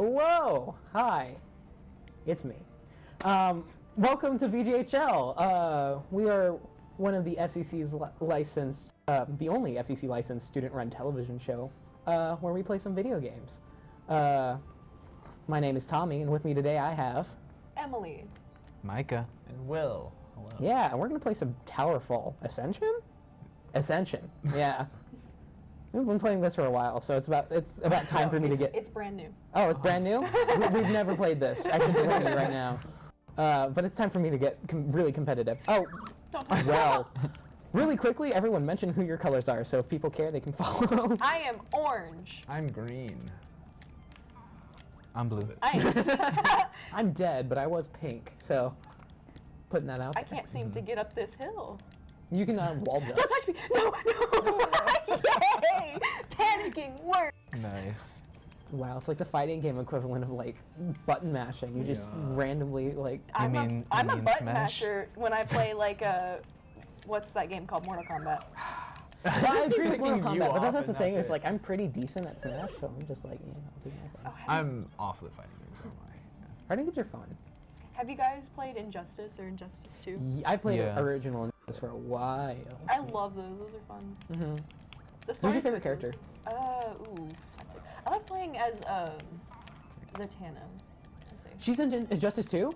Hello! Hi! It's me. Welcome to VGHL. We are one of the FCC's licensed, the only FCC licensed student-run television show where we play some video games. My name is Tommy, and with me today I have... Emily. Micah. And Will. Hello. Yeah, and we're going to play some Towerfall. Ascension? Ascension, yeah. We've been playing this for a while, so it's about time for me to get... It's brand new. Oh, it's brand new? We've never played this. I should be playing it right now. But it's time for me to get really competitive. Oh, well, really quickly, everyone mention who your colors are, so if people care, they can follow. I am orange. I'm green. I'm blue. I'm dead, but I was pink, so putting that out I there. can't seem to get up this hill. You can wall jump. Don't touch me! No! Yay! Panicking works! Nice. Wow, it's like the fighting game equivalent of like button mashing. You just randomly like... I'm a button Smash? masher when I play like what's that game called? Mortal Kombat. I agree with Mortal Picking you Kombat, but off that's the and thing, that's it's it. like I'm pretty decent at Smash, so I'm just like, do my thing. I'm off the fighting games, don't lie. Fighting games are fun. Have you guys played Injustice or Injustice 2? I played Yeah. original Injustice for a while. I love those. Those are fun. Mm-hmm. The Who's your story's favorite really character? cool. I like playing as Zatanna. Let's see. She's in Injustice 2?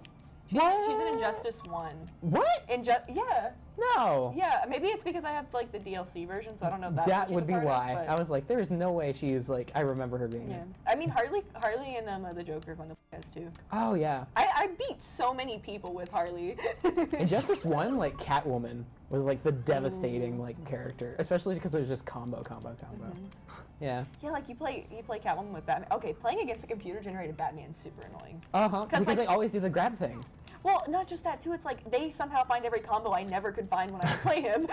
She's in Injustice 1. What? Yeah. No. Yeah, maybe it's because I have like the DLC version, so I don't know if that's what That she's would a be part of, why. but- I was like, there is no way she is like, I remember her being Yeah. in. I mean, Harley and the Joker are fun to play as too. Oh, yeah. I beat so many people with Harley. Injustice 1, like, Catwoman was like the devastating like character, especially because it was just combo. Yeah. Yeah, like you play Catwoman with Batman. Okay, playing against a computer-generated Batman is super annoying. Uh-huh, because like- they always do the grab thing. Well, not just that too. It's like they somehow find every combo I never could find when I would play him.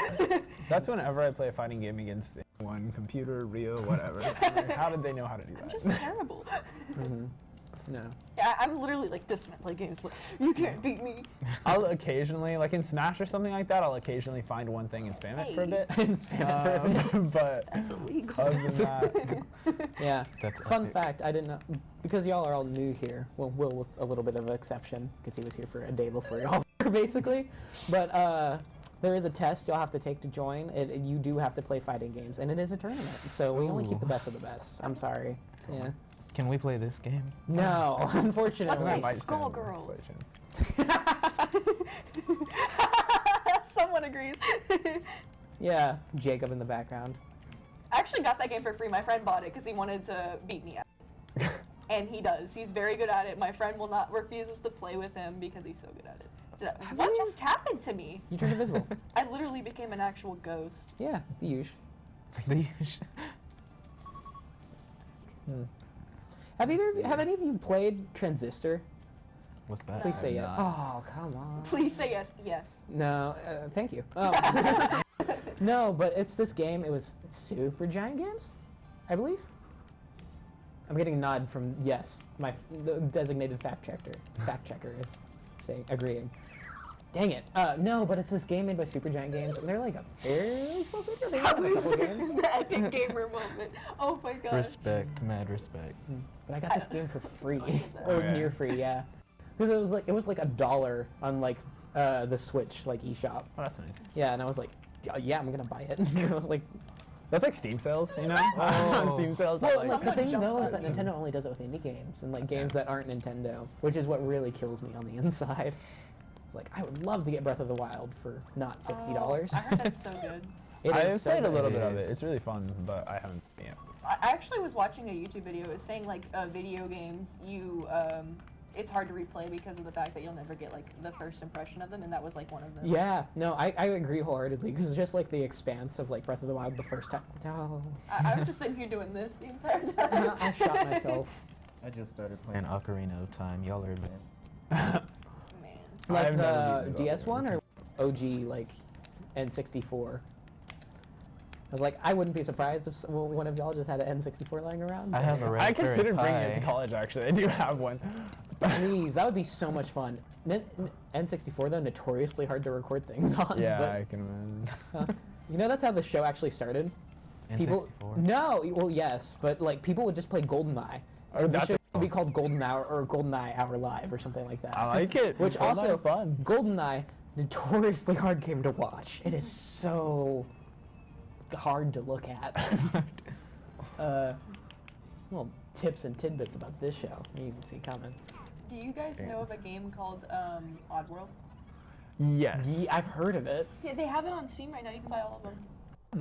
That's whenever I play a fighting game against one computer, real, whatever. I'm like, how did they know how to do that? I'm just terrible. No. Yeah, I'm literally like this when I play games, but you can't beat me. I'll occasionally, like in Smash or something like that, I'll occasionally find one thing and spam it for a bit. And spam it for a bit. But That's illegal. other than that, Yeah. That's Fun epic. fact, I didn't know, because y'all are all new here, well, Will with a little bit of an exception, because he was here for a day before y'all were, basically. But there is a test you'll have to take to join. You do have to play fighting games, and it is a tournament, so we only keep Ooh. the best of the best. I'm sorry. Yeah. Can we play this game? No, unfortunately. Let's play might stand in Skullgirls. legislation. Someone agrees. Yeah, Jacob in the background. I actually got that game for free. My friend bought it because he wanted to beat me at it. And he does. He's very good at it. My friend refuses to play with him because he's so good at it. So, what just happened to me? You turned invisible. I literally became an actual ghost. Yeah, the usual. Have any of you played Transistor? What's that? Please say yes. not. Oh, come on. Please say yes. Yes. No, thank you. No, but it's this game. It's Super Giant Games, I believe. I'm getting a nod from yes. The designated fact checker is agreeing. Dang it. No, but it's this game made by Super Giant Games, and they're like a fairly small studio. They have a couple games. The epic gamer moment. Oh my gosh. Respect, mad respect. But I got this game for free, that. or Okay. near free, yeah. Because it was like $1 on like the Switch like eShop. Oh, that's nice. Yeah, and I was like, yeah, I'm gonna buy it. I was like, That's like Steam sales, you know? Oh. Steam sales. well, are like the Someone thing jumped though is on that it. Nintendo only does it with indie games and like games that aren't Nintendo, which is what really kills me on the inside. It's like I would love to get Breath of the Wild for not $60. Oh, I heard that's so good. It is I've so played a good. little bit of It it. is. It's really fun, but I haven't yet. I actually was watching a YouTube video. It was saying like video games, it's hard to replay because of the fact that you'll never get like the first impression of them, and that was like one of them. Yeah, no, I agree wholeheartedly because just like the expanse of like Breath of the Wild the first time. Oh, I was just sitting here doing this the entire time. I shot myself. I just started playing Ocarina of Time. Y'all are advanced. Man. Like I've never the beaten it DS all. one or OG like N64. I was like, I wouldn't be surprised if one of y'all just had an N64 lying around. I have a I Raspberry considered bringing it Pi. to college, actually. I do have one. Please, that would be so much fun. N64 though, notoriously hard to record things on. Yeah, but, I can imagine. you know that's how the show actually started. People, N64. no, well yes, but like people would just play GoldenEye. Oh, The that's show a to be called Golden Hour or GoldenEye Hour Live or something like that. I like it. Which GoldenEye's also, fun. GoldenEye, notoriously hard game to watch. It is so hard to look at. Little tips and tidbits about this show you can see coming. Do you guys know of a game called Oddworld? Yes. Yeah, I've heard of it. Yeah, they have it on Steam right now. You can buy all of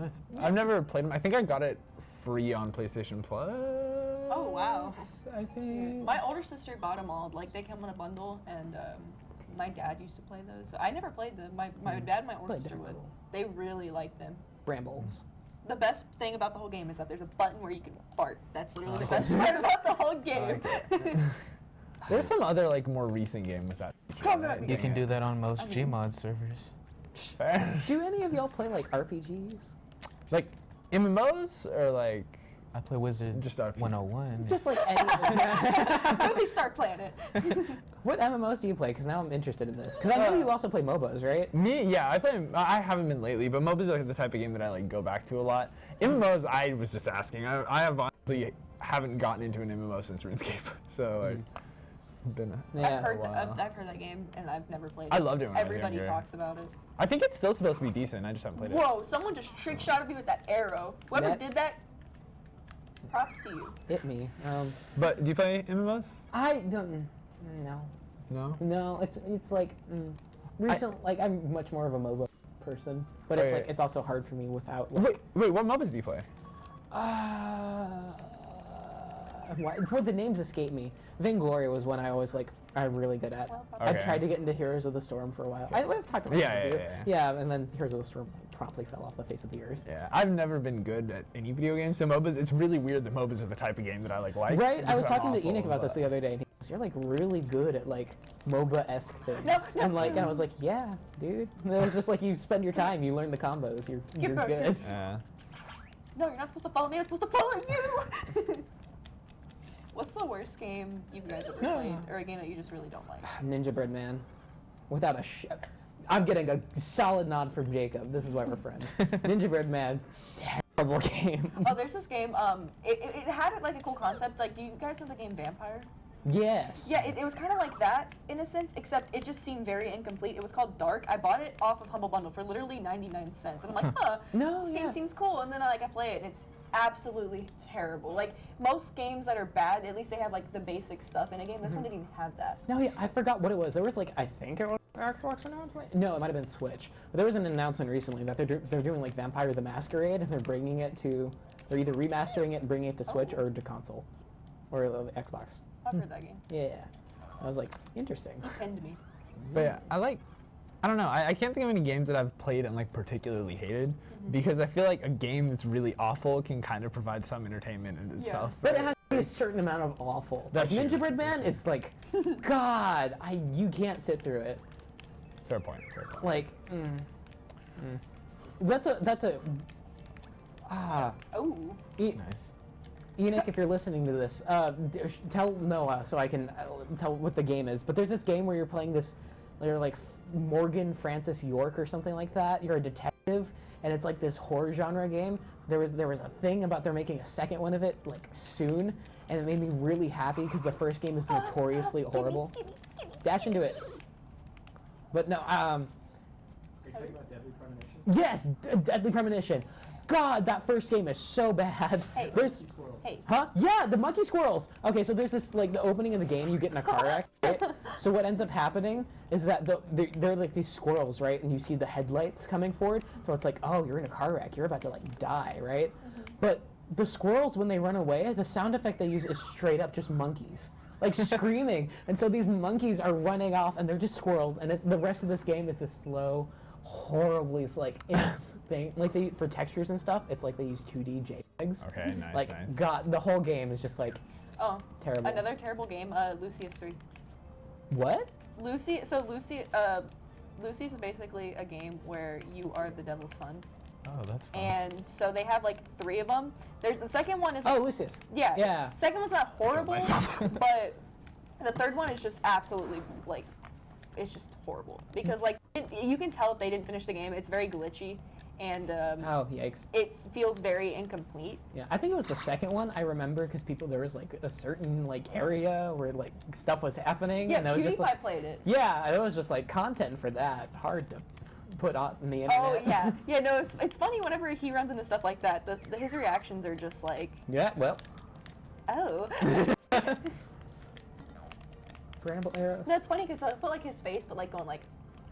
them. I've never played them. I think I got it free on PlayStation Plus. Oh wow. I think. My older sister bought them all. Like they come in a bundle, and my dad used to play those. So I never played them. My dad and my older Play a sister different would. level. They really liked them. Brambles. The best thing about the whole game is that there's a button where you can fart. That's literally the best part about the whole game. There's some other like more recent game with that. You can do that on most Gmod servers. Fair. Do any of y'all play like RPGs? Like MMOs or like I play Wizard Just RPG. 101. Just like any. Maybe start playing it. What MMOs do you play? Because now I'm interested in this. Because I know you also play MOBAs, right? me, yeah, I haven't been lately, but MOBAs are like the type of game that I like go back to a lot. MMOs, I was just asking. I have honestly haven't gotten into an MMO since RuneScape, so I've been. Yeah. I've heard that game, and I've never played it. I loved it when I was Everybody younger. talks about it. I think it's still supposed to be decent. I just haven't played it. Whoa! Someone just trick shot at me with that arrow. Whoever That- did that, props to you. Hit me. But do you play MMOs? I don't. No. No. No. It's like recent. Like I'm much more of a MOBA person, but it's Wait. like it's also hard for me without. Like, Wait, what MOBAs do you play? what the names escape me. Vainglory was one I always like. I'm really good at. I Okay. tried to get into Heroes of the Storm for a while. I've talked about Yeah, this with yeah, you. Yeah, and then Heroes of the Storm promptly fell off the face of the earth. Yeah, I've never been good at any video game, so MOBAs, it's really weird that MOBAs are the type of game that I like. Right, I because was I'm talking to awful, Enoch about this but- the other day, and he goes, "You're like really good at like MOBA-esque things." No, and I was like, "Yeah, dude." And it was just like you spend your time, you learn the combos, you're good. Yeah. No, you're not supposed to follow me. I'm supposed to follow you. What's the worst game you guys ever played, or a game that you just really don't like? Ninja Bread Man, without I'm getting a solid nod from Jacob. This is why we're friends. Ninja Bread Man, terrible game. Oh, there's this game. It had like a cool concept. Like, do you guys know the game Vampire? Yes. Yeah, it was kind of like that in a sense, except it just seemed very incomplete. It was called Dark. I bought it off of Humble Bundle for literally 99 cents, and I'm like, huh, No, this yeah. game seems cool. And then I play it, and it's absolutely terrible. Like most games that are bad, at least they have like the basic stuff in a game. This one didn't even have that. No, yeah, I forgot what it was. There was like, I think it was an Xbox announcement. No, it might have been Switch. But there was an announcement recently that they're doing like Vampire the Masquerade, and they're bringing it to, they're either remastering it and bringing it to Switch or to console, or Xbox. I've heard that game. Yeah, I was like, interesting. You pinned me. But yeah, I don't know. I can't think of any games that I've played and like particularly hated because I feel like a game that's really awful can kind of provide some entertainment in Yeah. itself. But it has to be a certain amount of awful. That's like, Ninja true. Bread Man is like, God, you can't sit through it. Fair point. Fair point. Like, that's a. Oh. Nice. Enoch, if you're listening to this, tell Noah so I can tell what the game is. But there's this game where you're playing this, you're like Morgan Francis York or something like that. You're a detective, and it's like this horror genre game. There was a thing about they're making a second one of it like soon, and it made me really happy because the first game is notoriously horrible. Dash into it. But no, Are you talking about Deadly Premonition? yes, Deadly Premonition. God, that first game is so bad. Hey. There's, Squirrels. Hey. huh? Yeah, the monkey squirrels. Okay, so there's this, like, the opening of the game, you get in a car wreck, right? So what ends up happening is that they're like these squirrels, right? And you see the headlights coming forward. So it's like, oh, you're in a car wreck. You're about to, like, die, right? But the squirrels, when they run away, the sound effect they use is straight up just monkeys. Like, screaming. And so these monkeys are running off, and they're just squirrels. And the rest of this game is this slow, horribly, like, thing. Like, for textures and stuff, it's like they use 2D JPEGs. Okay, nice, Like, nice. God, the whole game is just like Oh. terrible. Another terrible game. Lucius 3. What? Lucy is basically a game where you are the devil's son. Oh, that's fun. And so they have like 3 of them. There's the second one is Oh, Lucius. yeah. Yeah. Second one's not horrible, myself. but the third one is just absolutely like it's just horrible because like you can tell if they didn't finish the game. It's very glitchy, and Oh, yikes. it feels very incomplete. Yeah, I think it was the second one I remember because there was like a certain like area where like stuff was happening. Yeah, and it was PewDiePie just like, played it. yeah, it was just like content for that. Hard to put on the internet. Oh yeah, yeah. No, it's funny whenever he runs into stuff like that. His reactions are just like, Yeah, well. oh. Bramble arrows. No, it's funny because I put like his face, but like going like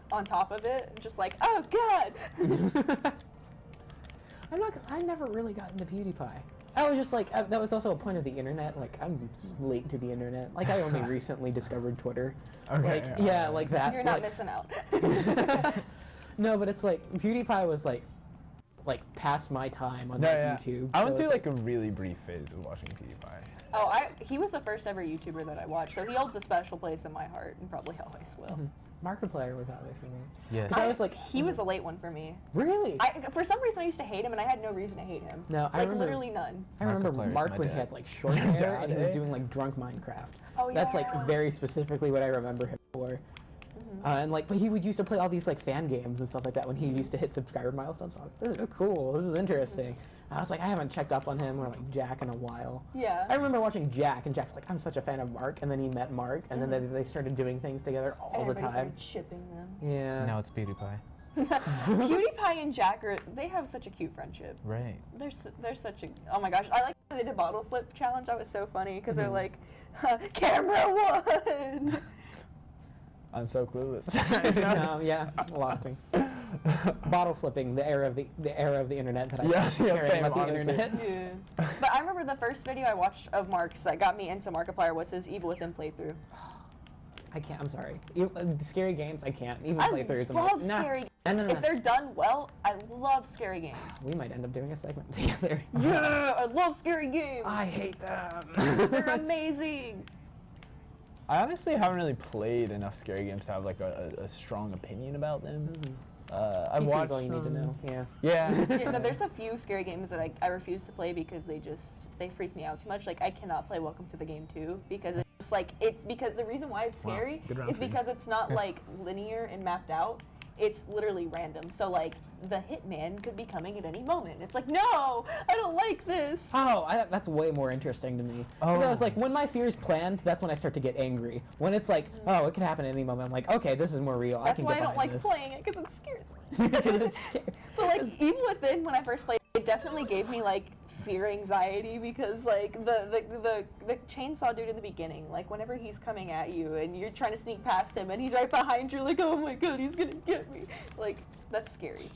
on top of it, just like, oh god. I never really got into PewDiePie. I was just like, that was also a point of the internet. Like, I'm late to the internet. Like, I only recently discovered Twitter. Okay. Like, yeah, like that. You're not like, missing out. No, but it's like PewDiePie was like past my time on YouTube. I so went through it's like a really brief phase of watching PewDiePie. Oh, he was the first ever YouTuber that I watched, so he holds a special place in my heart, and probably always will. Markiplier was that way for me. Yes. 'Cause I was like, He was a late one for me. really? For some reason, I used to hate him, and I had no reason to hate him. No, I Like, remember. literally none. I remember Markiplier's Mark my when he dad. had like short hair and he was Dad, doing like drunk Minecraft. Oh, That's like yeah. very specifically what I remember him for. And like, but he would used to play all these like fan games and stuff like that when he used to hit subscriber milestones. So I was like, this is cool. This is interesting. I was like, I haven't checked up on him or like Jack in a while. Yeah. I remember watching Jack, and Jack's like, I'm such a fan of Mark, and then he met Mark, and then they started doing things together all the Everybody time. started shipping them. Yeah. Now it's PewDiePie. PewDiePie and Jack they have such a cute friendship. Right. They're such a, oh my gosh, I like when they did bottle flip challenge. That was so funny because they're like, camera one. I'm so clueless. No, yeah, lost me. Bottle flipping, the era of the internet that I Yeah, stopped caring same, about the honestly. internet. Yeah. But I remember the first video I watched of Mark's that got me into Markiplier was his Evil Within playthrough. I can't. I'm sorry. Scary games, I can't. Even I playthroughs. I'm love like, nah. scary games. No. If they're done well, I love scary games. We might end up doing a segment together. Yeah, I love scary games. I hate them. They're amazing. I honestly haven't really played enough scary games to have like a strong opinion about them. I've PT's watched all you need to know. Yeah. Yeah. Yeah, no, there's a few scary games that I refuse to play because they freak me out too much. Like I cannot play Welcome to the Game 2 because it's just like it's because the reason why it's scary Good round is for you. because it's not like linear and mapped out. It's literally random. So like the hitman could be coming at any moment. It's like, no, I don't like this. Oh, that's way more interesting to me. 'Cause I was like, when my fear is planned, that's when I start to get angry. When it's like, oh, it could happen at any moment, I'm like, okay, this is more real. I That's can why I get don't behind like this. playing it because it scares me. Because it's scary. But like Evil Within, when I first played, it definitely gave me like fear anxiety because like the chainsaw dude in the beginning, like whenever he's coming at you and you're trying to sneak past him and he's right behind you, like, oh my god, he's gonna get me. Like that's scary.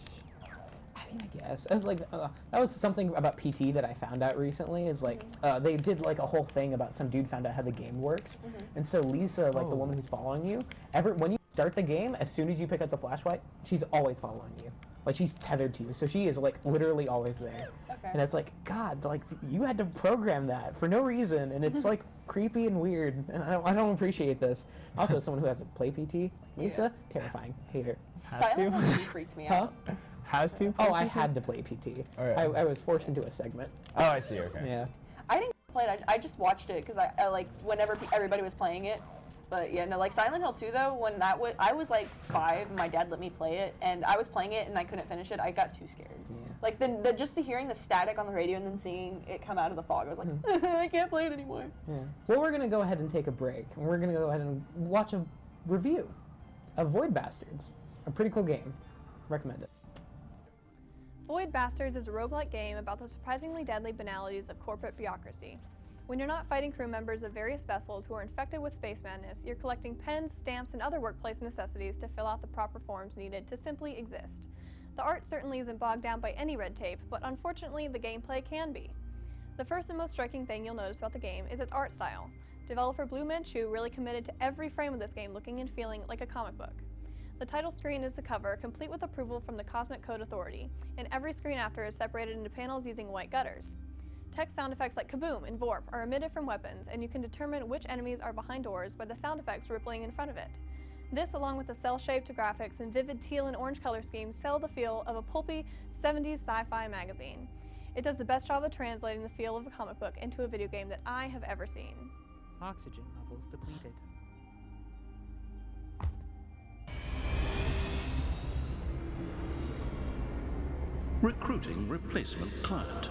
I mean, I guess. I was like, that was something about PT that I found out recently. Is like, they did like a whole thing about some dude found out how the game works. And so Lisa, like the woman who's following you, when you start the game, as soon as you pick up the flashlight, she's always following you. Like she's tethered to you, so she is like literally always there. Okay. And it's like, God, like you had to program that for no reason, and it's like creepy and weird. And I don't appreciate this. Also, as someone who has to play PT, Lisa, terrifying, hate her. Silent Hill 2 freaked me out. Has to? Oh, I had to play PT. Alright. I was forced into a segment. Oh, I see. Okay. Yeah. I didn't play it. I just watched it because I like whenever everybody was playing it. But yeah, no, like Silent Hill 2 though, when I was like 5, and my dad let me play it, and I was playing it and I couldn't finish it. I got too scared. Yeah. Like just hearing the static on the radio and then seeing it come out of the fog, I was like, I can't play it anymore. Yeah. Well, we're gonna go ahead and take a break, and we're gonna go ahead and watch a review of Void Bastards. A pretty cool game. Recommend it. Void Bastards is a roguelike game about the surprisingly deadly banalities of corporate bureaucracy. When you're not fighting crew members of various vessels who are infected with space madness, you're collecting pens, stamps, and other workplace necessities to fill out the proper forms needed to simply exist. The art certainly isn't bogged down by any red tape, but unfortunately the gameplay can be. The first and most striking thing you'll notice about the game is its art style. Developer Blue Manchu really committed to every frame of this game looking and feeling like a comic book. The title screen is the cover, complete with approval from the Cosmic Code Authority, and every screen after is separated into panels using white gutters. Text sound effects like kaboom and vorp are emitted from weapons, and you can determine which enemies are behind doors by the sound effects rippling in front of it. This, along with the cell-shaped graphics and vivid teal and orange color schemes, sell the feel of a pulpy 70s sci-fi magazine. It does the best job of translating the feel of a comic book into a video game that I have ever seen. Oxygen levels depleted. Recruiting replacement client.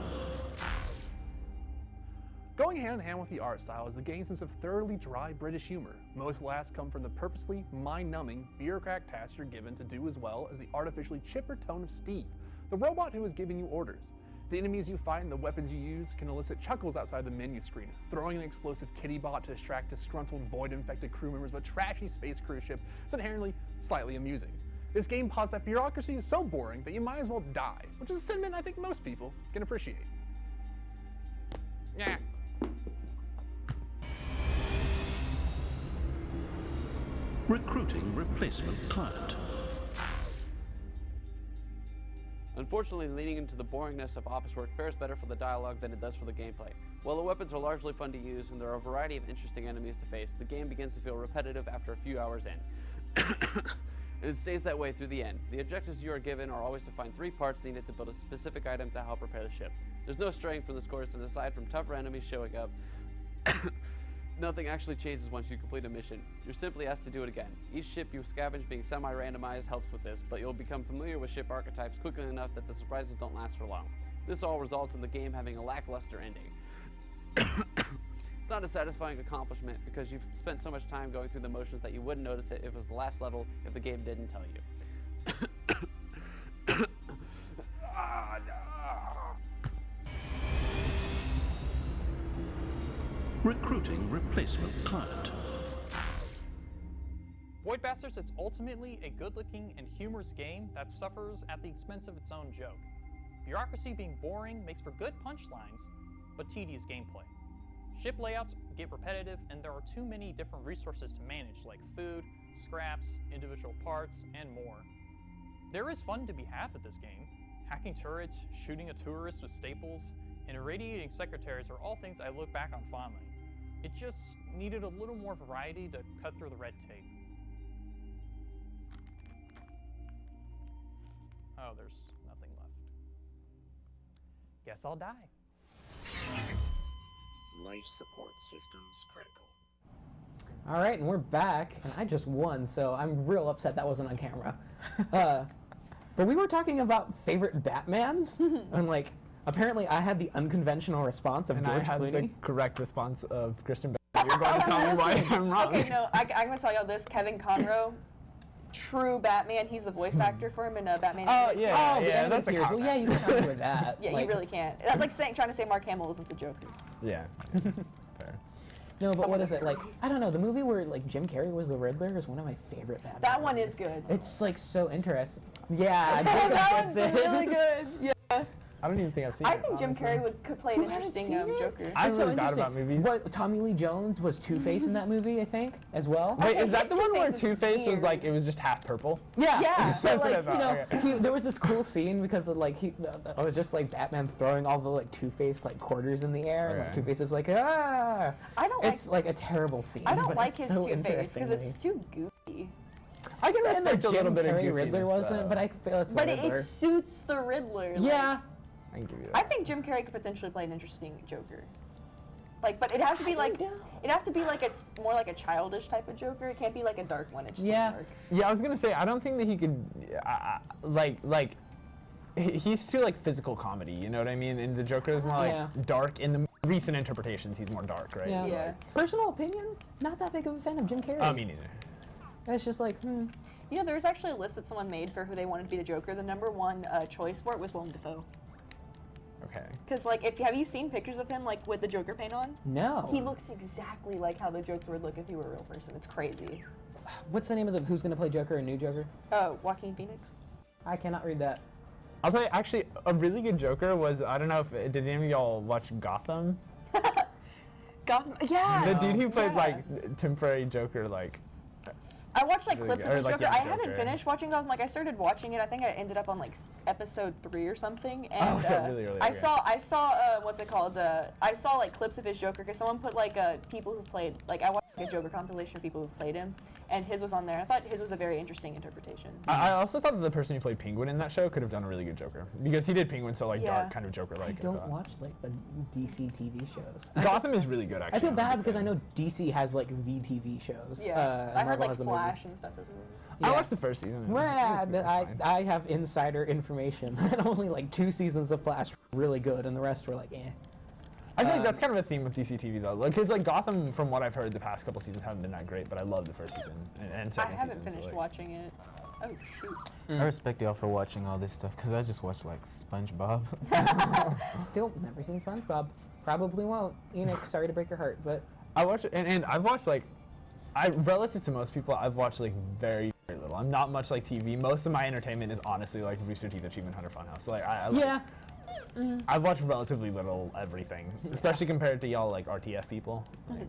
Going hand in hand with the art style is the game's sense of thoroughly dry British humor. Most laughs come from the purposely mind-numbing bureaucrat tasks you're given to do, as well as the artificially chipper tone of Steve, the robot who is giving you orders. The enemies you fight and the weapons you use can elicit chuckles outside the menu screen. Throwing an explosive kitty bot to distract disgruntled void-infected crew members of a trashy space cruise ship is inherently slightly amusing. This game posits that bureaucracy is so boring that you might as well die, which is a sentiment I think most people can appreciate. Yeah. Recruiting replacement client. Unfortunately, leaning into the boringness of office work fares better for the dialogue than it does for the gameplay. While the weapons are largely fun to use and there are a variety of interesting enemies to face, the game begins to feel repetitive after a few hours in. And it stays that way through the end. The objectives you are given are always to find 3 parts needed to build a specific item to help repair the ship. There's no straying from this course, and aside from tougher enemies showing up, nothing actually changes once you complete a mission. You're simply asked to do it again. Each ship you scavenge being semi-randomized helps with this, but you'll become familiar with ship archetypes quickly enough that the surprises don't last for long. This all results in the game having a lackluster ending. It's not a satisfying accomplishment because you've spent so much time going through the motions that you wouldn't notice it if it was the last level if the game didn't tell you. Recruiting replacement client. Void Bastards is ultimately a good-looking and humorous game that suffers at the expense of its own joke. Bureaucracy being boring makes for good punchlines, but tedious gameplay. Ship layouts get repetitive, and there are too many different resources to manage, like food, scraps, individual parts, and more. There is fun to be had with this game. Hacking turrets, shooting a tourist with staples, and irradiating secretaries are all things I look back on fondly. It just needed a little more variety to cut through the red tape. Oh, there's nothing left. Guess I'll die. Life support systems critical. All right, and we're back, and I just won, so I'm real upset that wasn't on camera. But we were talking about favorite Batmans, and like, apparently I had the unconventional response of And George I had Clooney. the correct response of Christian Bale. You're going to tell me why I'm wrong. Okay, no, I'm going to tell y'all this. Kevin Conroe, true Batman. He's the voice actor for him in Batman. Oh, yeah, Oh, the yeah, animated that's a series. Well, cop-out. yeah, you can argue with that. Yeah, like, you really can't. That's like trying to say Mark Hamill isn't the Joker. Yeah, fair. No, but what is it? Like, I don't know, the movie where like Jim Carrey was the Riddler is one of my favorite Batman That one movies. is good. It's like so interesting. Yeah, That one's that's it. really good. Yeah. I don't even think I've seen I it. think Jim honestly. Carrey could play an You haven't interesting seen it? Joker. I'm It's so really bad interesting. about movies. What, Tommy Lee Jones was Two-Face in that movie, I think, as well? Wait, Okay, is that his the one where Two-Face is Two-Face was weird. like, it was just half purple? Yeah, Yeah. but That's what I like, thought, okay. there was this cool scene because of, like it was just like Batman throwing all the like Two-Face like quarters in the air, and like, Okay. Two-Face is like ah. I don't It's like a terrible scene. I don't but like it's his so Two-Face interesting because to it's me. too goofy. I can And the respect a little Jim bit of Carrey Riddler goofiness, wasn't, but I feel it's But the Riddler. it suits the Riddler. Like, Yeah. I can give you that. I think Jim Carrey could potentially play an interesting Joker. Like, but it has to be like a more like a childish type of Joker. It can't be like a dark one. It's just Yeah. dark. Yeah, I was gonna say I don't think that he could, he's too like physical comedy. You know what I mean? And the Joker is more like Yeah. dark. In the recent interpretations, he's more dark, right? Yeah. So, Yeah. Personal opinion, not that big of a fan of Jim Carrey. Me neither. It's just like, You know, there was actually a list that someone made for who they wanted to be the Joker. The number one choice for it was Willem Dafoe. Okay. Because like, have you seen pictures of him like with the Joker paint on? no. He looks exactly like how the Joker would look if he were a real person. It's crazy. What's the name of the who's gonna play Joker, a new Joker? Oh, Joaquin Phoenix. I cannot read that. I'll tell you, actually, a really good Joker was, I don't know if, did any of y'all watch Gotham? Gotham. Yeah. The dude who played yeah. like temporary Joker, like, I watched like Really clips good. of Or, the like, Joker. young I haven't Joker. finished watching Gotham. Like I started watching it. I think I ended up on like episode 3 or something. And so really early, I okay. saw what's it called? I saw like clips of his Joker because someone put like people who played like I watched a Joker compilation of people who've played him, and his was on there. I thought his was a very interesting interpretation. I also thought that the person who played Penguin in that show could have done a really good Joker because he did Penguin so like Yeah. dark kind of Joker-like. I don't watch like the DC TV shows. Gotham is really good actually. I feel I'm a bad big because I fan. know DC has like the TV shows. Yeah, I heard Marvel like has the Flash movies. and stuff as well. I Yeah. watched the first season. Well, I I have insider information that only like 2 seasons of Flash were really good, and the rest were like, eh. feel like that's kind of a theme with DC TV though. Like, cause like Gotham, from what I've heard, the past couple seasons haven't been that great, but I love the first season and second I haven't season. finished so, like, watching it. Oh shoot. I respect y'all for watching all this stuff because I just watch like SpongeBob. Still never seen SpongeBob. Probably won't. Enoch, sorry to break your heart, but I watch it, and I've watched like, relative to most people, I've watched like very, very little. I'm not much like TV. Most of my entertainment is honestly like Rooster Teeth Achievement Hunter Funhouse. Like, yeah. I've watched relatively little everything, especially compared to y'all like RTF people. Like,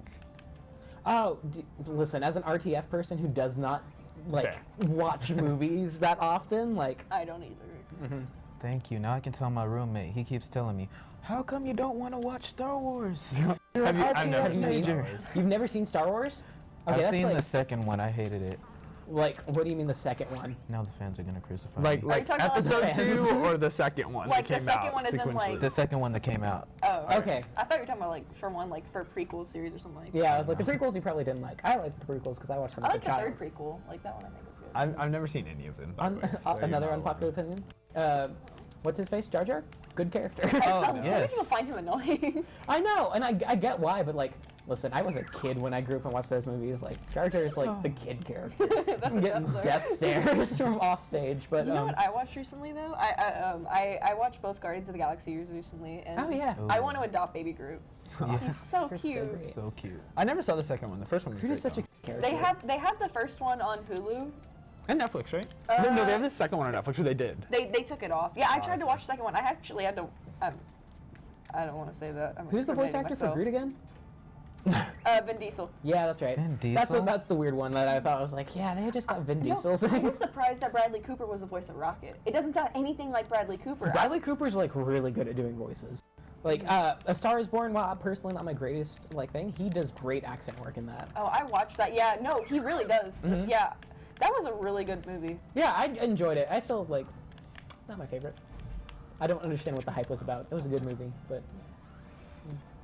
Oh, listen, as an RTF person who does not like Fair. watch movies that often, like I don't either. Thank you. Now I can tell my roommate. He keeps telling me, "How come you don't want to watch Star Wars?" I've never have you seen seen- Star Wars. You've never seen Star Wars? Okay, I've that's seen like, the second one. I hated it. like, what do you mean the second one? Now the fans are gonna crucify Like, me. like talking about, like, episode the 2 fans? or the second one Like, that the came second out one is in, sequentially? like- The second one that came out. Oh. Okay. I thought you were talking about like for one like for prequel series or something like that. Yeah, I was like, the prequels you probably didn't like. I like the prequels because I watched them I as like a the child. third prequel. Like that one I think was good. I've never seen any of them. by the way, so you're Another not unpopular alone. opinion. What's his face? Jar Jar? Good character. Oh, Some yes. people find him annoying. I know, and I get why, but like, listen, I was a kid when I grew up and watched those movies. Like, Jar Jar is like the kid character. That's I'm a getting Death death stares from off stage, but You know what I watched recently though? I watched both Guardians of the Galaxy recently, and oh yeah, I want to adopt Baby Groot. He's so Groot's so cute. great. So cute. I never saw the second one. The first one was Groot is great, such a though. character. They have the first one on Hulu. And Netflix, right? No, they have the second one on Netflix, or they did. They took it off. Yeah, I tried to okay. watch the second one. I actually had to. I don't want to say that. I'm Who's the voice incriminating actor for myself. Groot again? Vin Diesel. Yeah, that's right. Vin That's Diesel? that's the weird one that I thought I was like, yeah, they just got Vin No, Diesel. I was surprised that Bradley Cooper was the voice of Rocket. It doesn't sound anything like Bradley Cooper. Bradley Cooper's like really good at doing voices. Like A Star Is Born, while personally not my greatest like thing, he does great accent work in that. Oh, I watched that. Yeah, no, he really does. Mhm. Yeah, that was a really good movie. Yeah, I enjoyed it. I still like, not my favorite. I don't understand what the hype was about. It was a good movie, but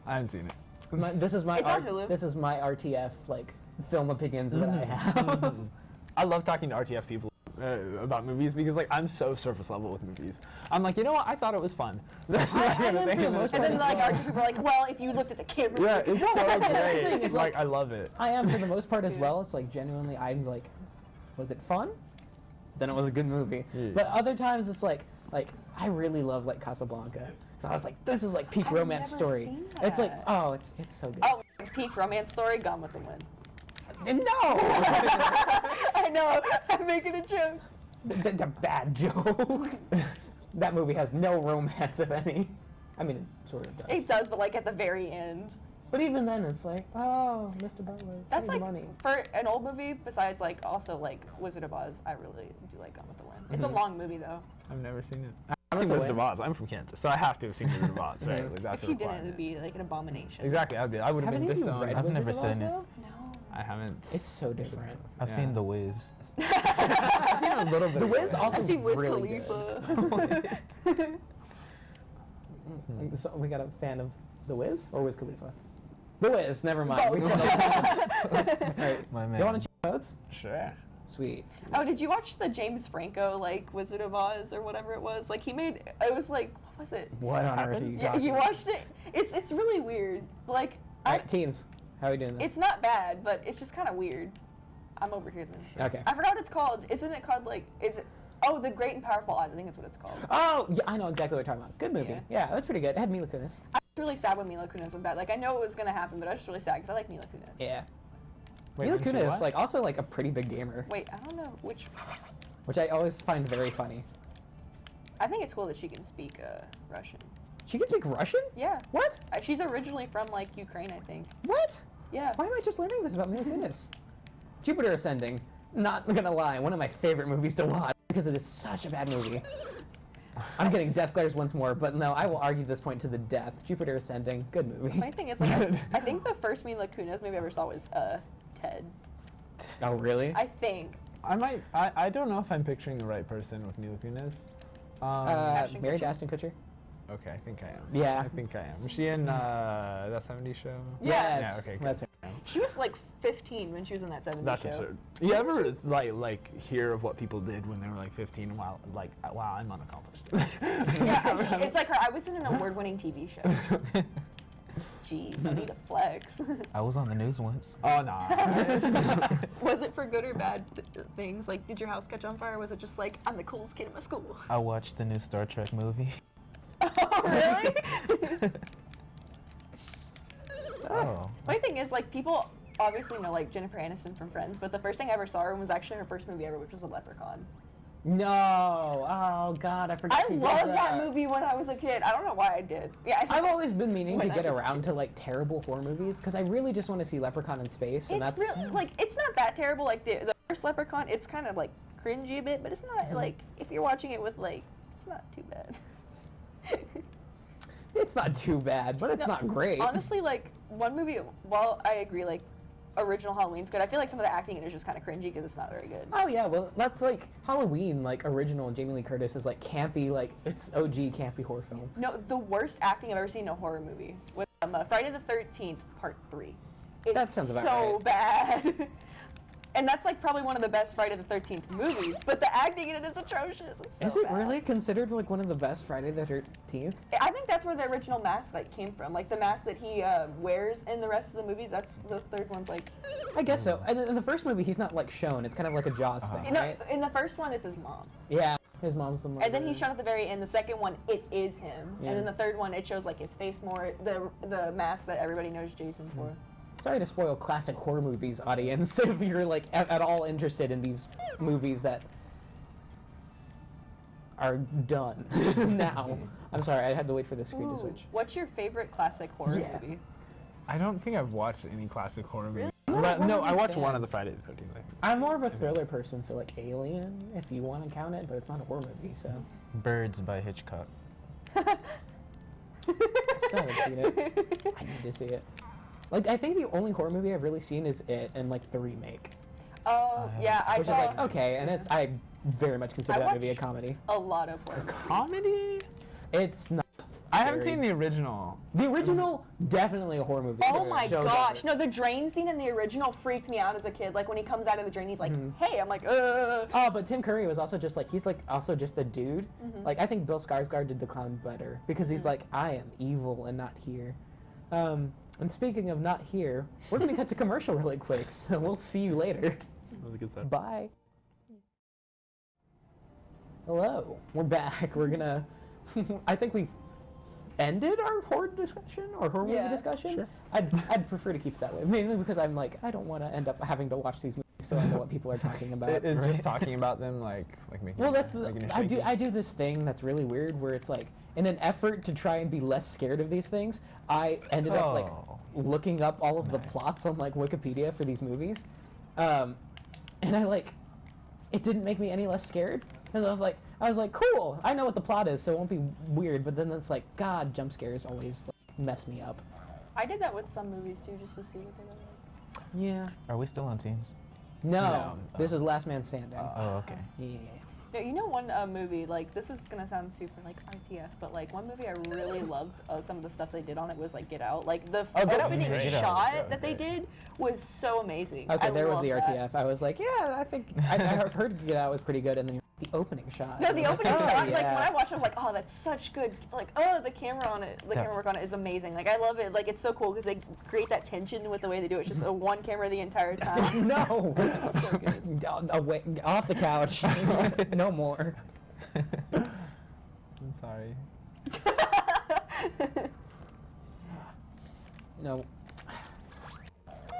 I haven't seen it. this is my It's on Hulu. this is my RTF like film opinions that I have. I love talking to RTF people about movies because like I'm so surface level with movies. I'm like, you know what? I thought it was fun. I am for the most And part then as like well. our people are like, well, if you looked at the camera. Yeah, it's so the thing great. is, Like like- I love it. I am for the most part as well. It's like genuinely, I'm like, was it fun? Then it was a good movie. Yeah. But other times it's like I really love like Casablanca. So I was like, this is like peak I've romance never story. seen It's like, that. oh, it's so good. Oh, peak romance story, Gone with the Wind. And no, I know. I'm making a joke. the bad joke. That movie has no romance, if any. I mean, it sort of does. It does, but like at the very end. But even then, it's like, oh, Mr. Butler, That's need like money. for an old movie. Besides, like also like Wizard of Oz, I really do like Gone with the Wind. It's a long movie though. I've never seen it. I've seen the Wizard of Wind. Oz. I'm from Kansas, so I have to have seen Wizard of Oz, right? Like, that's If a you didn't, requirement. it'd be like an abomination. Exactly, I would have Haven't been any of you disowned. read I've Wizard never of Oz, seen it. though? No. I haven't. It's so different. I've Yeah. seen The Wiz. I've seen a little bit. The of Wiz it. also I've seen Wiz really Khalifa. So we got a fan of The Wiz or Wiz Khalifa? The Wiz, never mind. We Both. said Alright. My You man. want to check notes? Sure. Sweet. Oh, did you watch the James Franco like Wizard of Oz or whatever it was? Like he made it was like what was it? What on earth are you Yeah, talking you watched it. It's really weird. Like Alright, teens. How are we doing this? it's not bad, but it's just kind of weird. I'm over here then. Okay. I forgot what it's called. Isn't it called like is it? Oh, The Great and Powerful Oz. I think that's what it's called. Oh, yeah, I know exactly what you're talking about. Good movie. Yeah. Yeah, that's pretty good. It had Mila Kunis. I was really sad when Mila Kunis went bad. Like I know it was gonna happen, but I was just really sad because I like Mila Kunis. Yeah. Wait, Mila didn't you Kunis, what? like, also like a pretty big gamer, Wait, I don't know which. which I always find very funny. I think it's cool that she can speak Russian. She can speak Russian? Yeah. What? She's originally from like Ukraine, I think. What? Yeah. Why am I just learning this about Mila Kunis? Jupiter Ascending. Not gonna lie, one of my favorite movies to watch because it is such a bad movie. I'm getting death glares once more, but no, I will argue this point to the death. Jupiter Ascending, good movie. My thing is, like, I think the first Mila Kunis movie I ever saw was Ted. Oh, really? I think. I don't know if I'm picturing the right person with Mila Kunis. Married to Ashton Kutcher. Okay, I think I am. Yeah. I think I am. Was she in that 70s show? Yes. Yeah, okay, That's good. her. She was like 15 when she was in that 70s That's show. absurd. You ever like hear of what people did when they were like 15? Wow, I'm unaccomplished. Yeah, it's like her. I was in an award-winning TV show. Jeez, I need to flex. I was on the news once. Oh no. Was it for good or bad things? Like, did your house catch on fire? Or was it just like, I'm the coolest kid in my school? I watched the new Star Trek movie. Oh, really? Oh. My thing is, like, people obviously know, like, Jennifer Aniston from Friends, but the first thing I ever saw her in was actually her first movie ever, which was A Leprechaun. No. Oh, God, I forgot. I loved that movie when I was a kid. I don't know why I did. Yeah, I've always been meaning to When I get was a around kid. to, like, terrible horror movies, because I really just want to see Leprechaun in space, and It's that's... really, like, it's not that terrible. Like, the first Leprechaun, it's kind of, like, cringy a bit, but it's not, like, if you're watching it with, like, it's not too bad. It's not too bad, but it's No, not great. Honestly, like, one movie, while I agree, like, original Halloween's good, I feel like some of the acting in it is just kind of cringy because it's not very good. Oh yeah, well that's like Halloween, like original Jamie Lee Curtis is like campy, like it's OG campy horror film. No, the worst acting I've ever seen in a horror movie was Friday the 13th, Part 3. It's That sounds about so right. bad. And that's like probably one of the best Friday the 13th movies, but the acting in it is atrocious. It's Is so it bad. really considered like one of the best Friday the 13th? I think that's where the original mask like came from. Like the mask that he wears in the rest of the movies. That's the third one's like. I guess so. And in the first movie, he's not like shown. It's kind of like a Jaws thing, No, right? in the first one, it's his mom. Yeah, his mom's the mother. And then he's shown at the very end. The second one, it is him. Yeah. And then the third one, it shows like his face more. The mask that everybody knows Jason for. Sorry to spoil classic horror movies, audience, if you're like at all interested in these movies that are done now. I'm sorry, I had to wait for the screen to switch. What's your favorite classic horror movie? I don't think I've watched any classic horror movie. Really? But no, I watched fan. one of the Friday the 13th. I'm more of a thriller person, so like Alien, if you want to count it, but it's not a horror movie, so. Birds by Hitchcock. I still haven't seen it. I need to see it. Like, I think the only horror movie I've really seen is it and like the remake. Oh, yeah, I Which saw. is like, okay, and it's, I very much consider I that movie a watched comedy. A lot of horror. Comedy? It's not. I haven't very- seen the original. The original, definitely a horror movie. Oh It's my so gosh! good. No, the drain scene in the original freaked me out as a kid. Like when he comes out of the drain, he's like, Mm-hmm. "Hey!" I'm like, Oh, but Tim Curry was also just like, he's like also just a dude. Mhm. Like, I think Bill Skarsgård did the clown better because he's like, I am evil and not here. And speaking of not here, we're going to cut to commercial really quick, so we'll see you later. That was a good start. Bye. Hello, we're back. We're gonna, I think we've ended our horror discussion or horror movie Yeah. discussion. Sure. I'd prefer to keep it that way, mainly because I'm like, I don't want to end up having to watch these movies so I know what people are talking about. It's just talking about them like making. Well, that's making it I shaky. do this thing that's really weird where it's like in an effort to try and be less scared of these things, I ended up like looking up all of the plots on like Wikipedia for these movies, and I like it didn't make me any less scared because I was like cool, I know what the plot is, so it won't be weird. But then it's like, God, jump scares always like, mess me up. I did that with some movies too, just to see what they look like. Yeah. Are we still on teams? No, this is Last Man Standing. Oh, okay. Yeah. No, you know one movie, like, this is gonna sound super, like, RTF, but, like, one movie I really loved, some of the stuff they did on it was, like, Get Out. Like, the Get Out opening was great. shot that they did was so amazing. Okay, I there was the loved RTF. that. I was like, yeah, I think I've heard Get Out was pretty good, and then the opening shot. No, the opening Oh, shot, like, yeah. when I watched it, I was like, oh, that's such good, like, oh, the camera on it, the Yeah. camera work on it is amazing. Like, I love it. Like, it's so cool because they create that tension with the way they do it. It's just a one camera the entire time. No! Away, off the couch. No more. I'm sorry. No.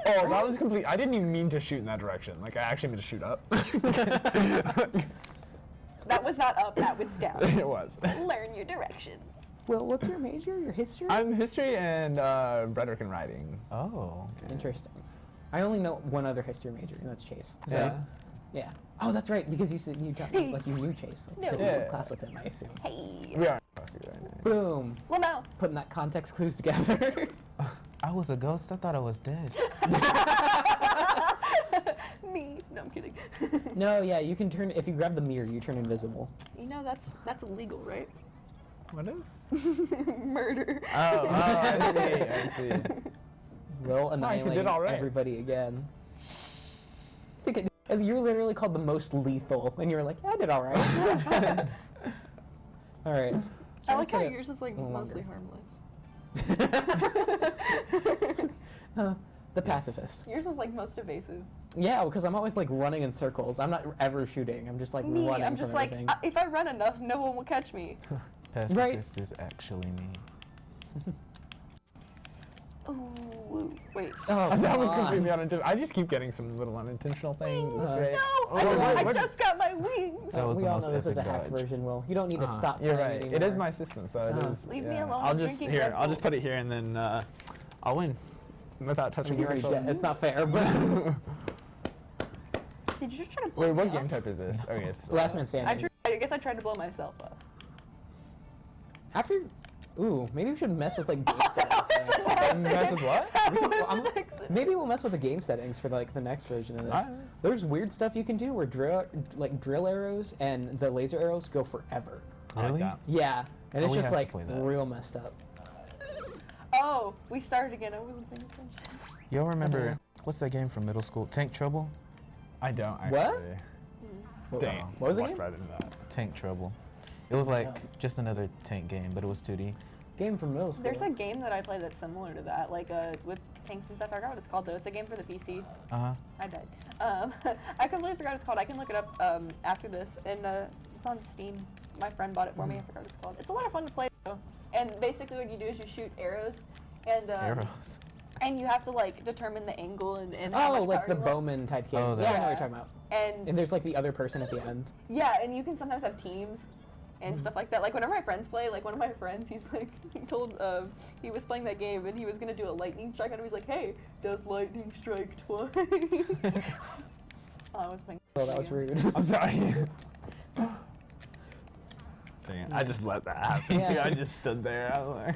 Oh, that was complete. I didn't even mean to shoot in that direction. Like, I actually meant to shoot up. That was not up, that was down. It was. Learn your directions. Well, what's your major? Your history? I'm history and rhetoric and writing. Oh. Interesting. I only know one other history major, and that's Chase. So, Yeah. yeah. Oh, that's right, because you said you taught me, like you knew Chase. Like, No. because you were in Yeah. class with him, I assume. Hey. We are. Right. Boom. Well, no. Putting that context clues together. I was a ghost. I thought I was dead. No, yeah, you can turn, if you grab the mirror, you turn invisible. You know, that's illegal, right? What is? Murder. Oh, I see. Will Mike, you annihilate did all right. everybody again. I think you're literally called the most lethal, and you're like, yeah, I did all right. All right. I like how yours is like mostly harmless. The pacifist. Yours is like most evasive. Yeah, because I'm always like running in circles. I'm not ever shooting. I'm just like Me, running I'm just from like, everything. if I run enough, no one will catch me. Pacifist is actually me. Ooh, wait. Oh, That was come on. completely unintentional. I just keep getting some little unintentional things. No, Oh, I just got my wings. That was we the all most know this is a epic hacked dodge. version, Will. You don't need to stop You're playing right. anymore. It is my system, so it is. Leave me yeah. alone, I'll I'm just drinking here. Red I'll Bull. just put it here, and then I'll win without I touching mean, your you're already dead. It's not fair, but Did you just try to blow Wait, me what off? game type is this? Okay, it's last man standing. I guess I tried to blow myself up. After, ooh, maybe we should mess with like game settings. Mess with what? Maybe we'll mess with the game settings for like the next version of this. Alright. There's weird stuff you can do where drill arrows and the laser arrows go forever. I like Really? that. Yeah, and Oh, it's we just have to like play that. real messed up. Oh, we started again. I wasn't paying attention. Y'all remember, what's that game from middle school? Tank Trouble? I don't actually. What? Dang. What was the walked game? right into that. Tank Trouble. It was like just another tank game, but it was 2D. Game from middle school. There's a game that I play that's similar to that, like with tanks and stuff. I forgot what it's called though. It's a game for the PC. Uh-huh. I died. I completely forgot what it's called. I can look it up after this, and it's on Steam. My friend bought it for me. I forgot what it's called. It's a lot of fun to play though. And basically, what you do is you shoot arrows, and Arrows. and you have to like determine the angle and how Oh, much like power the you want. bowman type games. Oh, yeah, I know that. what you're talking about. And And there's like the other person at the end. yeah, and you can sometimes have teams and stuff like that. Like whenever my friends play, like one of my friends, he's like, he told, he was playing that game and he was gonna do a lightning strike on him. He's like, hey, does lightning strike twice? Oh, I was playing. Oh, that was rude. I'm sorry. Dang it. I just let that happen. Yeah. I just stood there. I was like,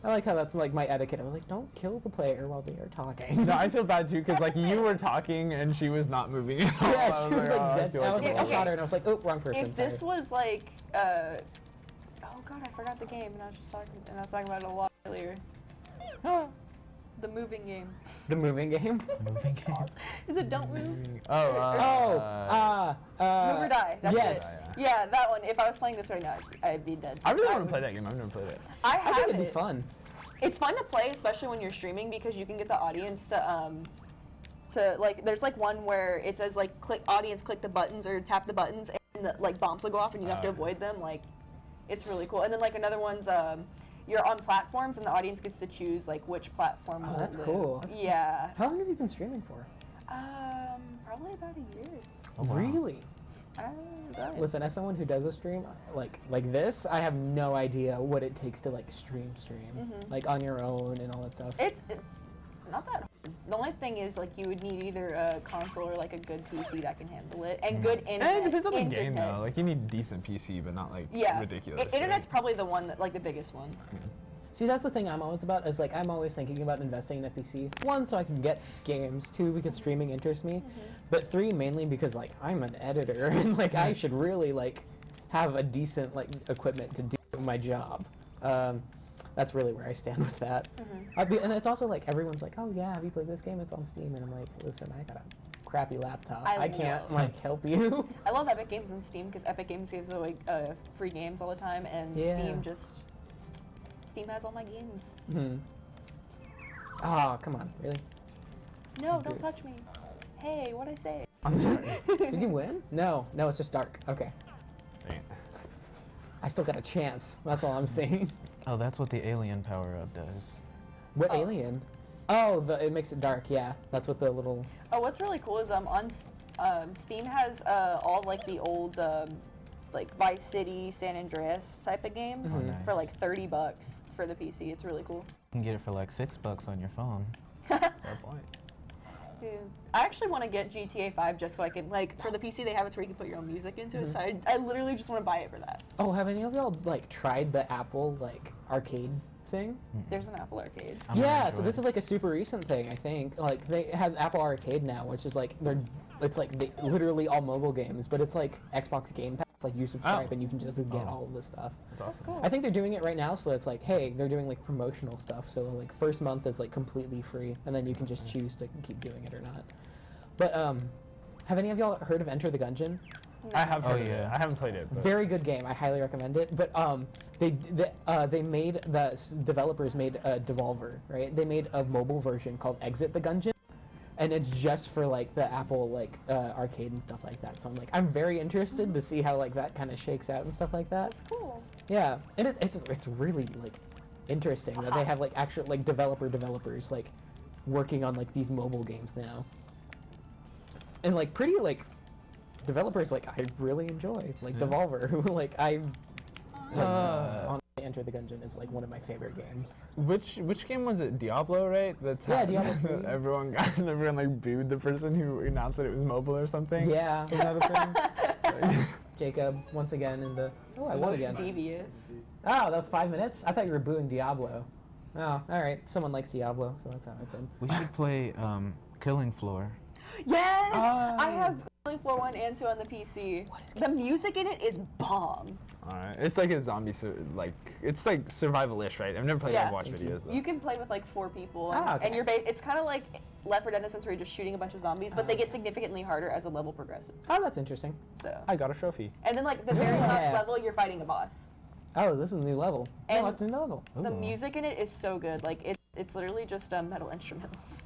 I like how that's like my etiquette. I was like, don't kill the player while they are talking. no, I feel bad too, because like you were talking and she was not moving at all. Yeah, she was like, oh, that's, feel I was like, Okay. I shot her and I was like, oh, wrong person. If sorry. this was like, oh god, I forgot the game, and I was talking about it a lot earlier. The moving game. The moving game? Moving game. Is it Don't Move? Oh, Move or Die. That's yes. it. Yeah, that one. If I was playing this right now, I'd be dead. I really want to would- play that game. I've never played it. I I have think it'd it. be fun. It's fun to play, especially when you're streaming, because you can get the audience to like. There's like one where it says like audience click the buttons or tap the buttons, and the, like bombs will go off, and you have to Okay. avoid them. Like, it's really cool. And then like another one's you're on platforms, and the audience gets to choose like which platform. Oh, will that's live. cool. Yeah. How long have you been streaming for? Probably about a year. Oh, wow. Really? Right. Listen, as someone who does a stream like this, I have no idea what it takes to like stream, like on your own and all that stuff. It's not that hard. The only thing is like you would need either a console or like a good PC that can handle it, and good internet. And it depends on the game internet. though. Like you need decent PC, but not like Yeah. ridiculous. Internet's probably the one that like the biggest one. See, that's the thing I'm always about, is like I'm always thinking about investing in a PC. One, so I can get games. Two, because streaming interests me. But three, mainly because like I'm an editor and like I should really like have a decent like equipment to do my job. That's really where I stand with that. And it's also like everyone's like, oh yeah, have you played this game? It's on Steam, and I'm like, listen, I got a crappy laptop. I can't like help you. I love Epic Games and Steam because Epic Games gives away free games all the time, and Yeah. Steam has all my games. Oh, come on, really? No, don't touch me. Hey, what'd I say? I'm sorry. Did you win? No, it's just dark. Okay. Dang it. I still got a chance. That's all I'm saying. Oh, that's what the alien power-up does. What alien? Oh, it makes it dark. Yeah, that's what the little. Oh, what's really cool is on Steam has all like the old like Vice City, San Andreas type of games Oh, for nice. like $30 for the PC. It's really cool. You can get it for like $6 on your phone. Fair point. Dude, I actually want to get GTA 5 just so I can, like, for the PC they have it where you can put your own music into it, so I literally just want to buy it for that. Oh, have any of y'all like tried the Apple like arcade thing? There's an Apple Arcade. I'm gonna Yeah, enjoy so this it. is like a super recent thing, I think. Like they have Apple Arcade now, which is like it's like literally all mobile games, but it's like Xbox Game Pass. Like you subscribe and you can just get all of this stuff. That's awesome. Cool. I think they're doing it right now, so it's like, hey, they're doing like promotional stuff. So like first month is like completely free, and then you can just choose to keep doing it or not. But have any of y'all heard of Enter the Gungeon? I have Oh, heard of it. yeah. I haven't played it. But Very good game. I highly recommend it. But they made developers made a Devolver, right? They made a mobile version called Exit the Gungeon, and it's just for like the Apple like arcade and stuff like that. So I'm very interested to see how like that kind of shakes out and stuff like that. Cool. Yeah, and it's really like interesting that they have like actual like developers like working on like these mobile games now, and like pretty like developers like I really enjoy like Devolver who like honestly Enter the Gungeon is like one of my favorite games. which game was it? Diablo, right? That's Yeah, how Diablo 3. everyone like booed the person who announced that it was mobile or something. Yeah. Is that a thing? Jacob once again in the I won again. Devious. Oh, that was 5 minutes. I thought you were booing Diablo. Oh, all right. Someone likes Diablo, so that's how I've been. We should play Killing Floor. Yes! Oh. I have Killing Floor 1 and 2 on the PC. The music in it is bomb. Alright, it's like a zombie, it's like survival-ish, right? I've never played it. Yeah. I've watched videos though. You can play with like 4 people, and, Ah, okay. and it's kind of like Left 4 Dead in a sense where you're just shooting a bunch of zombies, but they get significantly harder as the level progresses. Oh, that's interesting. So. I got a trophy. And then like the very Yeah. last level, you're fighting a boss. Oh, this is a new level. And Unlocked a new level. The Ooh. music in it is so good. Like it's literally just metal instrumentals.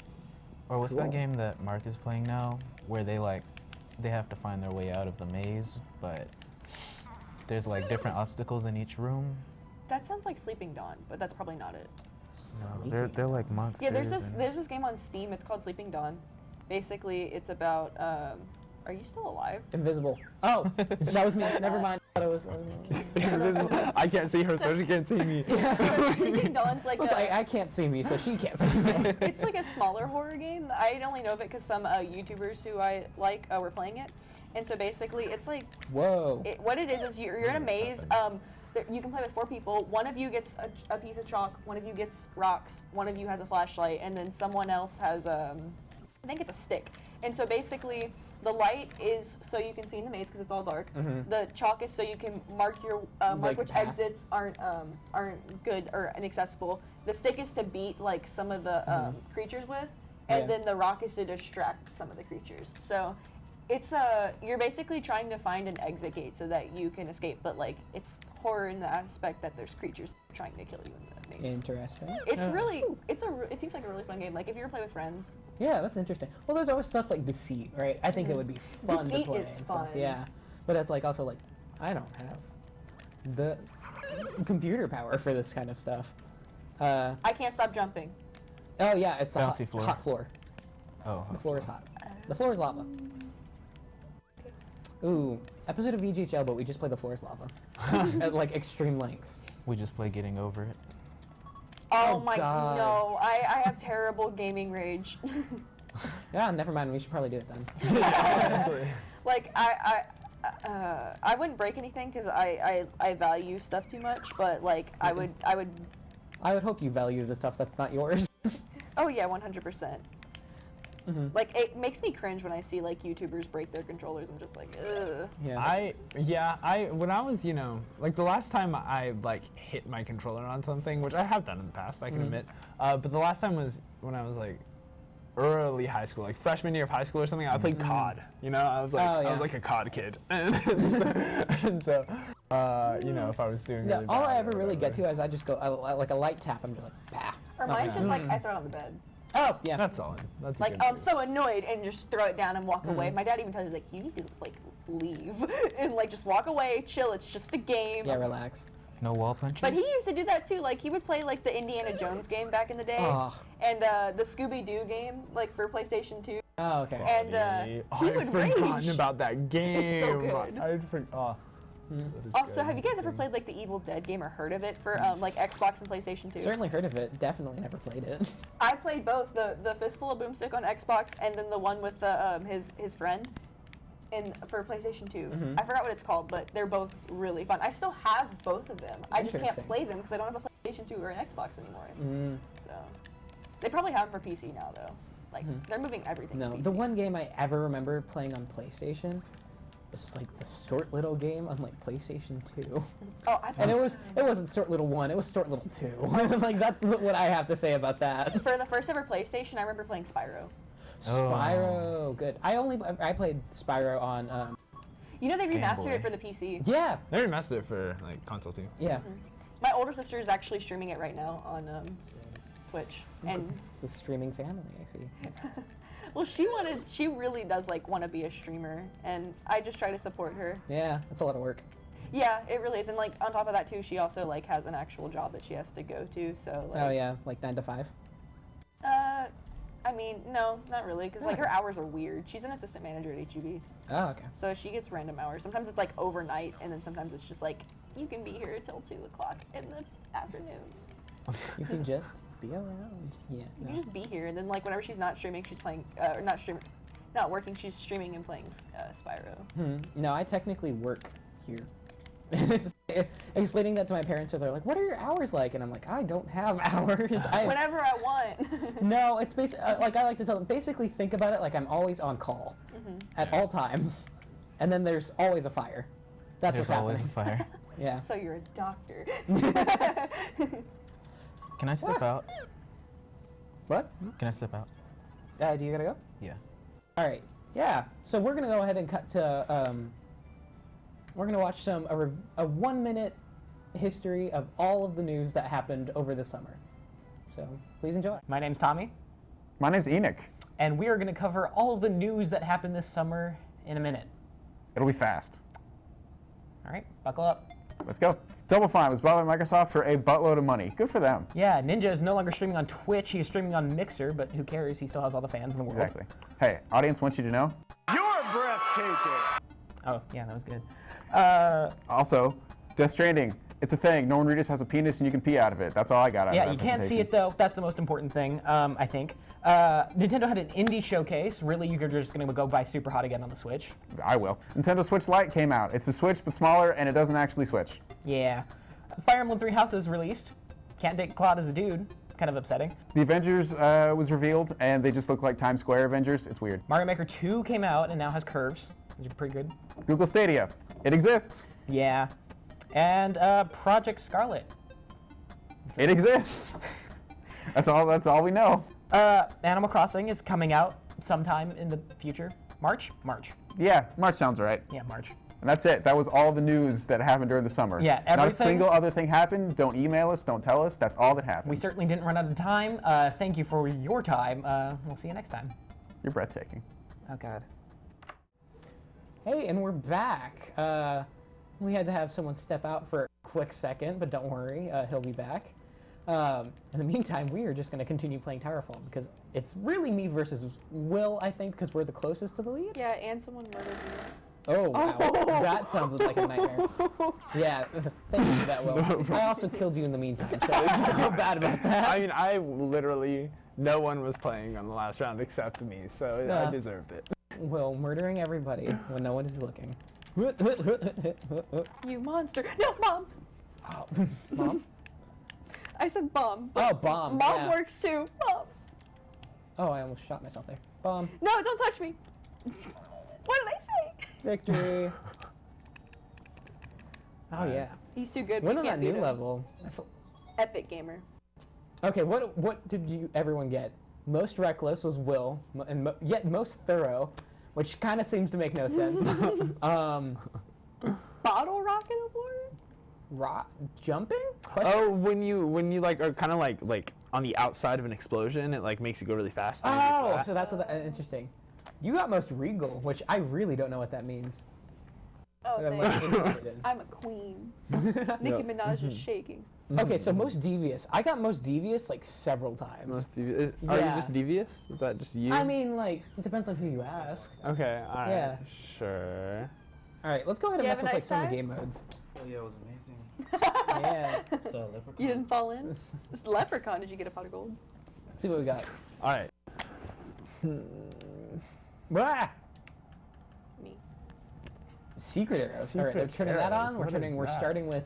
Or what's Cool. that game that Mark is playing now, where they have to find their way out of the maze, but there's like different obstacles in each room. That sounds like Sleeping Dawn, but that's probably not it. No, they're like monsters. Yeah, there's and- this game on Steam. It's called Sleeping Dawn. Basically, it's about. Are you still alive? Invisible. Oh, that was me. Never mind. I thought it was. Invisible. I can't see her, so she can't see me. So Sleeping Dawn's like. I can't see me, so she can't see me. It's like a smaller horror game. I only know of it because some YouTubers who I like were playing it, and so basically it's like. Whoa. What it is you're in a maze. You can play with 4 people. One of you gets a piece of chalk. One of you gets rocks. One of you has a flashlight, and then someone else has I think it's a stick. And so basically, the light is so you can see in the maze because it's all dark. The chalk is so you can mark your Like which path. exits aren't good or inaccessible. The stick is to beat like some of the creatures with, and Yeah. then the rock is to distract some of the creatures. So. It's you're basically trying to find an exit gate so that you can escape, but like it's horror in the aspect that there's creatures trying to kill you in the maze. Interesting. It's really, it seems like a really fun game. Like if you ever play with friends. Yeah, that's interesting. Well, there's always stuff like Deceit, right? I think it would be fun Deceit to play. is and stuff. fun. Yeah, but it's like also like I don't have the computer power for this kind of stuff. I can't stop jumping. Oh yeah, it's the Bouncy floor. hot floor. Oh, The floor is hot. The floor is lava. Ooh, episode of VGHL, but we just play the floor is lava at like extreme lengths. we just play Getting Over It. Oh, Oh, my God. no, I have terrible gaming rage. Yeah, never mind. We should probably do it then. Like I wouldn't break anything because I value stuff too much, but like I would. I would hope you value the stuff that's not yours. Oh yeah, 100%. Like it makes me cringe when I see like YouTubers break their controllers. I'm just like, ugh. Yeah. When I was, like the last time I like hit my controller on something, which I have done in the past, I can admit, but the last time was when I was like early high school, like freshman year of high school or something. I played COD. I was like, Oh, I yeah. was like a COD kid, and so, if I was doing Yeah, really all bad I or ever really get whatever. to is I just go like a light tap. I'm just like, bah. Or mine's just like I throw it on the bed. Oh yeah. That's solid. That's a Like good I'm move. so annoyed and just throw it down and walk away. My dad even tells me like you need to like leave and like just walk away, chill. It's just a game. Yeah, relax. No wall punches? But he used to do that too. Like he would play like the Indiana Jones game back in the day, Oh. and the Scooby Doo game like for PlayStation 2. Oh, okay. And he I'd would forgotten rage. about that game. It's so good. That is Also, good. have you guys ever played like the Evil Dead game or heard of it for like Xbox and PlayStation 2? Certainly heard of it. Definitely never played it. I played both the Fistful of Boomstick on Xbox and then the one with the his friend. for PlayStation 2. Mhm. I forgot what it's called, but they're both really fun. I still have both of them. I just can't Interesting. play them because I don't have a PlayStation 2 or an Xbox anymore. Mm. So they probably have them for PC now, though. Like they're moving everything. No, to PC. the one game I ever remember playing on PlayStation was like the Short Little game on like PlayStation 2. Oh, And it wasn't Short Little 1, it was Short Little 2. Like that's what I have to say about that. For the first ever PlayStation, I remember playing Spyro. Spyro, good. I played Spyro on You know they Game remastered Boy. it for the PC. yeah. They remastered it for like console too. Yeah. My older sister is actually streaming it right now on Twitch, and It's a streaming family, I see. well, she really does like want to be a streamer, and I just try to support her. Yeah, it's a lot of work. Yeah, it really is, and like on top of that too, she also like has an actual job that she has to go to. So like, Oh yeah, like 9 to 5. I mean, no, not really, because like her hours are weird. She's an assistant manager at HEB. Oh, okay. So she gets random hours. Sometimes it's like overnight, and then sometimes it's just like you can be here till 2 o'clock in the afternoon. You can just be around. Yeah. You no. can just be here, and then like whenever she's not streaming, she's playing, not working, she's streaming and playing Spyro. No, I technically work here. It's, explaining that to my parents, they're like, "What are your hours like?" And I'm like, "I don't have hours." Whenever I want. No, it's basically like I like to tell them. Basically, think about it like I'm always on call at all times, and then there's always a fire. That's There's what's always happening. a fire. Yeah. So you're a doctor. Can I step out? What? Can I step out? Do you gotta go? Yeah. All right. Yeah. So we're gonna go ahead and cut to. We're gonna watch a 1-minute history of all of the news that happened over the summer. So please enjoy. My name's Tommy, My name's Enoch. and we are gonna cover all of the news that happened this summer in a minute. It'll be fast. All right, buckle up. Let's go. Double Fine was bought by Microsoft for a buttload of money. Good for them. Yeah, Ninja is no longer streaming on Twitch. He is streaming on Mixer, but who cares? He still has all the fans in the world. Exactly. Hey, audience wants you to know. You're breathtaking! Oh, yeah, that was good. Also, Death Stranding. It's a thing. Norman Reedus has a penis and you can pee out of it. That's all I got out of Yeah, that you can't see presentation. it though. That's the most important thing, I think. Nintendo had an indie showcase. Really, you're just gonna go buy Super Hot again on the Switch. I will. Nintendo Switch Lite came out. It's a Switch but smaller and it doesn't actually switch. Yeah. Fire Emblem 3 Houses released. Can't take Cloud as a dude. Kind of upsetting. The Avengers was revealed and they just look like Times Square Avengers. It's weird. Mario Maker 2 came out and now has curves, which are pretty good. Google Stadia. It exists. Yeah. And Project Scarlet. It exists. That's all we know. Animal Crossing is coming out sometime in the future. March? March. Yeah, March sounds right. Yeah, March. And that's it. That was all the news that happened during the summer. Yeah, Not a everything- single other thing happened. Don't email us. Don't tell us. That's all that happened. We certainly didn't run out of time. Thank you for your time. We'll see you next time. You're breathtaking. Oh, God. Hey, and we're back. We had to have someone step out for a quick second, but don't worry, he'll be back. In the meantime, we are just going to continue playing Towerfall because it's really me versus Will, I think, because we're the closest to the lead. Yeah, and someone murdered me. Oh, wow. That sounds like a nightmare. Yeah, thank you for that, Will. I also killed you in the meantime, so I feel bad about that. I mean, I literally, no one was playing on the last round except me, so Yeah. I deserved it. Will murdering everybody when no one is looking. You monster! No, Mom! Oh, Mom? I said bomb. Oh, bomb. Mom yeah. works too. Mom. Oh, I almost shot myself there. Bomb. No, don't touch me. What did I say? Victory. Oh, yeah. He's too good. When we on can't that new beat him. level? Epic gamer. Okay, what did everyone get? Most reckless was Will, and yet most thorough, which kind of seems to make no sense. Bottle rocket aboard? Jumping? Oh, when you like are kind of like on the outside of an explosion, it like makes you go really fast. Oh, so that's what interesting. You got most regal, which I really don't know what that means. Oh, But I'm, thank like, you. interested. I'm a queen. Nicki Minaj is shaking. Okay, so most devious. I got most devious like several times. Most devious. Are you Yeah. just devious? Is that just you? I mean, like, it depends on who you ask. Okay. All right. Yeah. Sure. All right, let's go ahead and You mess have with a like nice some of the time? game modes. Oh yeah, it was amazing. Yeah. So leprechaun. You didn't fall in? Let's This leprechaun, did you get a pot of gold? see what we got. All right. Ah! Me. Secret arrows. All right, they're Secret turning that arrows, on. what is We're that? starting with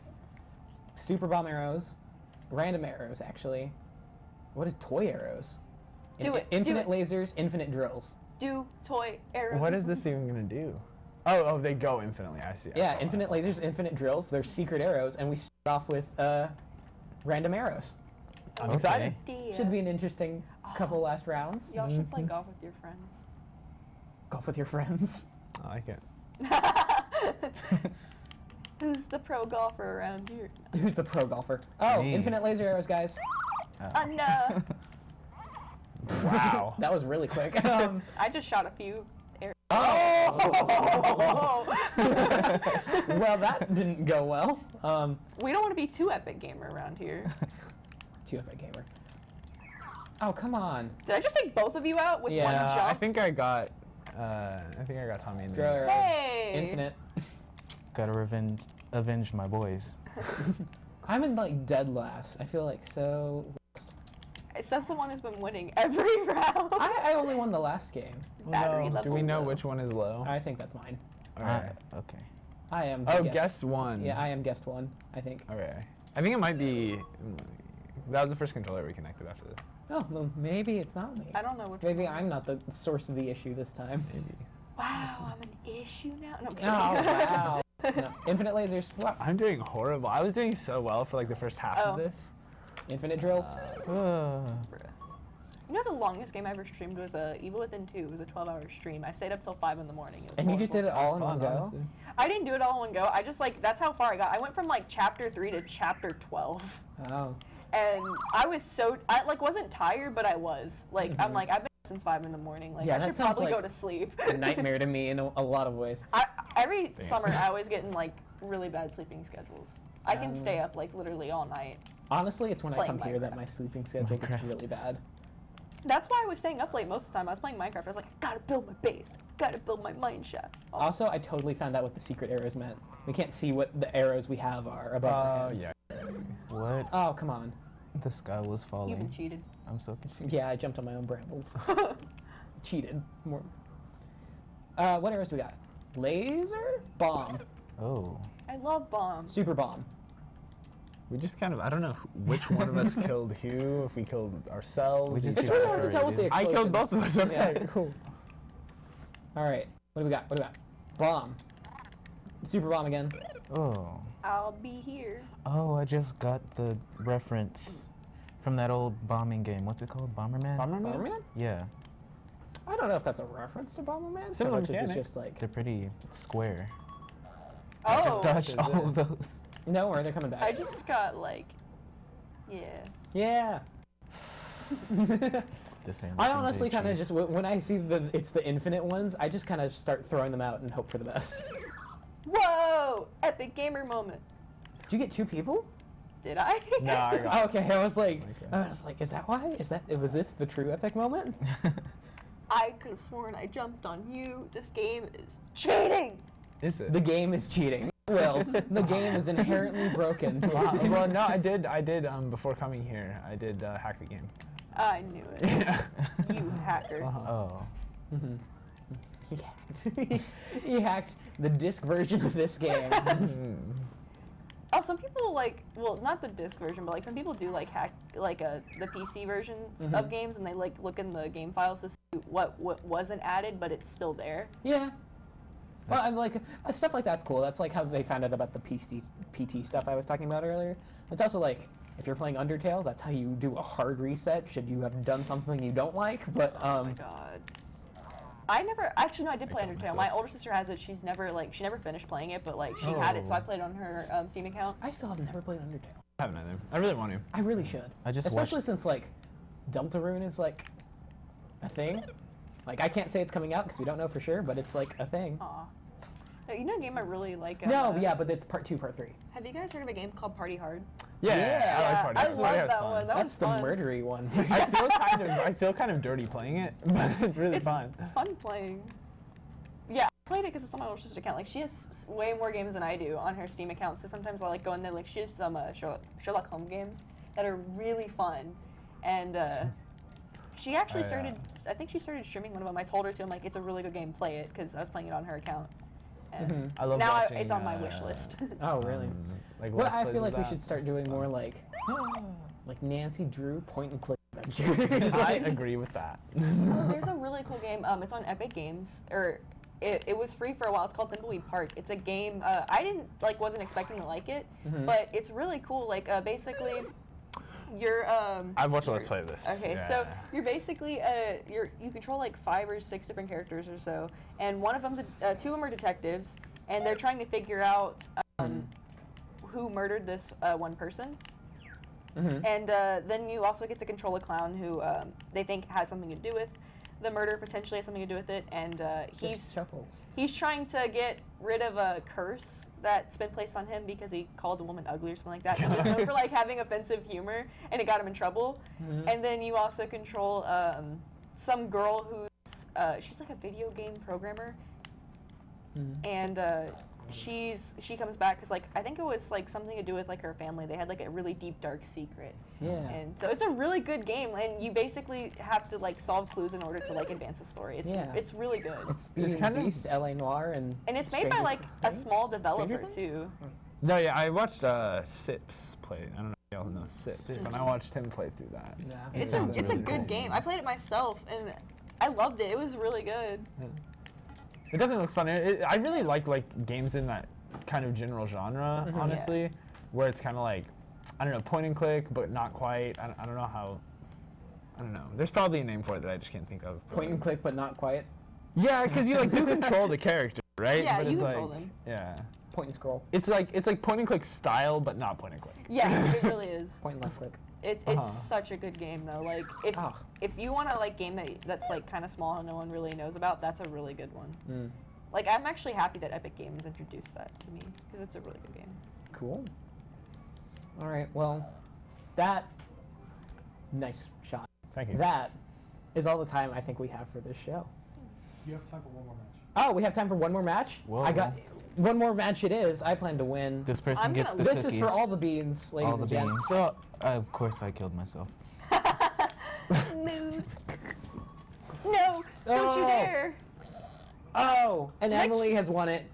super bomb arrows, random arrows actually. What is toy arrows? Do it, Infinite do it. lasers, infinite drills. Do toy arrows. What is this even gonna do? Oh, they go infinitely. I see. I Yeah, saw infinite that. lasers, infinite drills. They're secret arrows, and we start off with random arrows. I'm Okay. excited. Should be an interesting couple last rounds. Y'all should play golf with your friends. Golf with your friends. I like it. Who's the pro golfer around here? Who's the pro golfer? Oh, Me. infinite laser arrows, guys. No. Wow. That was really quick. I just shot a few arrows. Oh! Well, that didn't go well. We don't want to be too epic gamer around here. Too epic gamer. Oh, come on. Did I just take both of you out with one Yeah, jump? I think I got Tommy in Draw there. arrows. Hey! Infinite. Gotta avenge my boys. I'm in like dead last. I feel like so. It says the one who's been winning every round. I only won the last game. Battery No, level do we know low. which one is low? I think that's mine. Okay. Okay. I am. Oh, guest. guest one. Yeah, I am guest one. I think. Okay. I think it might be. That was the first controller we connected after this. Oh, well, maybe it's not me. I don't know which Maybe one. I'm not the source of the issue this time. Maybe. Wow, I'm an issue now? No, I'm Oh, kidding. wow. No. Infinite lasers. Wow. I'm doing horrible. I was doing so well for like the first half Oh. of this. Infinite drills. You know the longest game I ever streamed was Evil Within 2. It was a 12-hour stream. I stayed up till 5 in the morning. It was And you just horrible. did it all in one Fun, go? honestly. I didn't do it all in one go. I just that's how far I got. I went from like chapter 3 to chapter 12. Oh. And I was I wasn't tired, but I was. I'm like, I've been up since 5 in the morning. Like, Yeah, I that should sounds probably like go to sleep. A nightmare to me in a lot of ways. Every summer, I always get in like really bad sleeping schedules. I can stay up like literally all night. Honestly, it's when I Playing come here that Minecraft. my sleeping schedule gets really bad. That's why I was staying up late most of the time. I was playing Minecraft. I was like, I gotta build my base. I gotta build my mine shaft. Also, I totally found out what the secret arrows meant. We can't see what the arrows we have are above our heads. Yeah. What? Oh, come on. The sky was falling. You've been cheated. I'm so confused. Yeah, I jumped on my own brambles. Cheated. More. What arrows do we got? Laser? Bomb. Oh. I love bombs. Super bomb. We just kind of, I don't know which one of us killed who, if we killed ourselves. We just It's did really hard to tell with the I explosions. killed both of us. Okay, Yeah. cool. All right. What do we got? What do we got? Bomb. Super bomb again. Oh. I'll be here. Oh, I just got the reference from that old bombing game. What's it called? Bomberman? Bomberman? Yeah. I don't know if that's a reference to Bomberman so Similar much as it's mechanic. just like. They're pretty square. Oh, Just dodged all of those. No, or they're coming back. I just got yeah. Yeah. This ain't I looking honestly good, kind of Chief. just when I see it's the infinite ones, I just kind of start throwing them out and hope for the best. Whoa! Epic gamer moment. Did you get 2 people? Did I? No, I got Okay, I was like, Okay. is that why? Was this the true epic moment? I could have sworn I jumped on you. This game is cheating. Is it? The game is cheating. Well, the game is inherently broken. Well, no, I did, before coming here, I did hack the game. I knew it. Yeah. You hacker. Oh. Mhm. He hacked. He hacked the disc version of this game. Oh, some people well, not the disc version, but some people do hack the PC versions of games, and they look in the game files to see what wasn't added, but it's still there. Yeah. Well, I'm stuff like that's cool. That's how they found out about the PT stuff I was talking about earlier. It's also if you're playing Undertale, that's how you do a hard reset should you have done something you don't like. But Oh my god. I never actually no, I did play killed Undertale. myself. My older sister has it. She's never she never finished playing it, but she had it, so I played it on her Steam account. I still have never played Undertale. I haven't either. I really want to. I really should. I just especially since Deltarune is a thing. I can't say it's coming out because we don't know for sure, but it's a thing. Aw. You know a game I really like? No, yeah, but it's part 2, part 3. Have you guys heard of a game called Party Hard? Yeah, I like Party I Hard. love Party Hard's that fun. one. That That's one's the fun. murdery one. I feel kind of dirty playing it, but it's really fun. It's fun playing. Yeah, I played it because it's on my older sister's account. She has way more games than I do on her Steam account, so sometimes I go in there. She has some Sherlock Holmes games that are really fun, and she actually started. I think she started streaming one of them. I told her to. I'm like, it's a really good game. Play it, because I was playing it on her account, I love now watching, it's on my wish list. Oh, really? Like Well, let's I plays feel of like we that. should start doing more like Nancy Drew point and click adventures. I agree with that. Oh, there's a really cool game. It's on Epic Games, or it was free for a while. It's called Thimbleweed Park. It's a game. I wasn't expecting to like it, but it's really cool. Like basically, you're I've watched a Let's Play of this. Okay, so you're basically you control like 5 or 6 different characters or so, and one of them's 2 of them are detectives, and they're trying to figure out who murdered this one person. And then you also get to control a clown who they think has something to do with the murder, potentially has something to do with it, and he's trying to get rid of a curse that's been placed on him because he called a woman ugly or something like that. He's just known for like having offensive humor, and it got him in trouble. And then you also control some girl who's she's like a video game programmer, and she comes back because like I think it was like something to do with like her family. They had like a really deep dark secret. Yeah. And so it's a really good game, and you basically have to like solve clues in order to like advance the story. It's really good. It's Beauty and the Beast, LA Noire, and it's made by like a small developer too. No, yeah, I watched Sips play. I don't know if y'all know Sips, but I watched him play through that. Yeah. It's a good game. I played it myself, and I loved it. It was really good. It definitely looks fun. I really like games in that kind of general genre, honestly, where it's kind of like, I don't know, point and click, but not quite. I don't know how. I don't know. There's probably a name for it that I just can't think of. Point and click, but not quite. Yeah, because you like do control the character, right? Yeah, but you it's control like, them. Yeah. Point and scroll. It's like point and click style, but not point and click. Yeah, it really is. Point and left click. It's such a good game though. Like if you want a like game that's like kind of small and no one really knows about, that's a really good one. Like I'm actually happy that Epic Games introduced that to me because it's a really good game. Cool. All right. Well, nice shot. Thank you. That is all the time I think we have for this show. You have time for one more match. Oh, we have time for one more match? Whoa. I got one more match it is. I plan to win. This person gets the This cookies. is for all the beans, ladies all the and gents. beans. So, of course I killed myself. No, don't you dare. Oh, and Emily has won it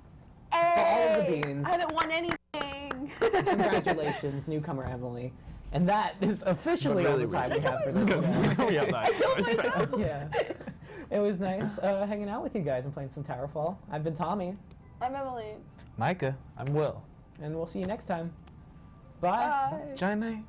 for all of the beans. I haven't won anything. Congratulations, newcomer Emily. And that is officially all the time we have for this show. Yeah. It was nice hanging out with you guys and playing some Towerfall. I've been Tommy. I'm Emily. Micah. I'm Will. And we'll see you next time. Bye. Bye. Giant night.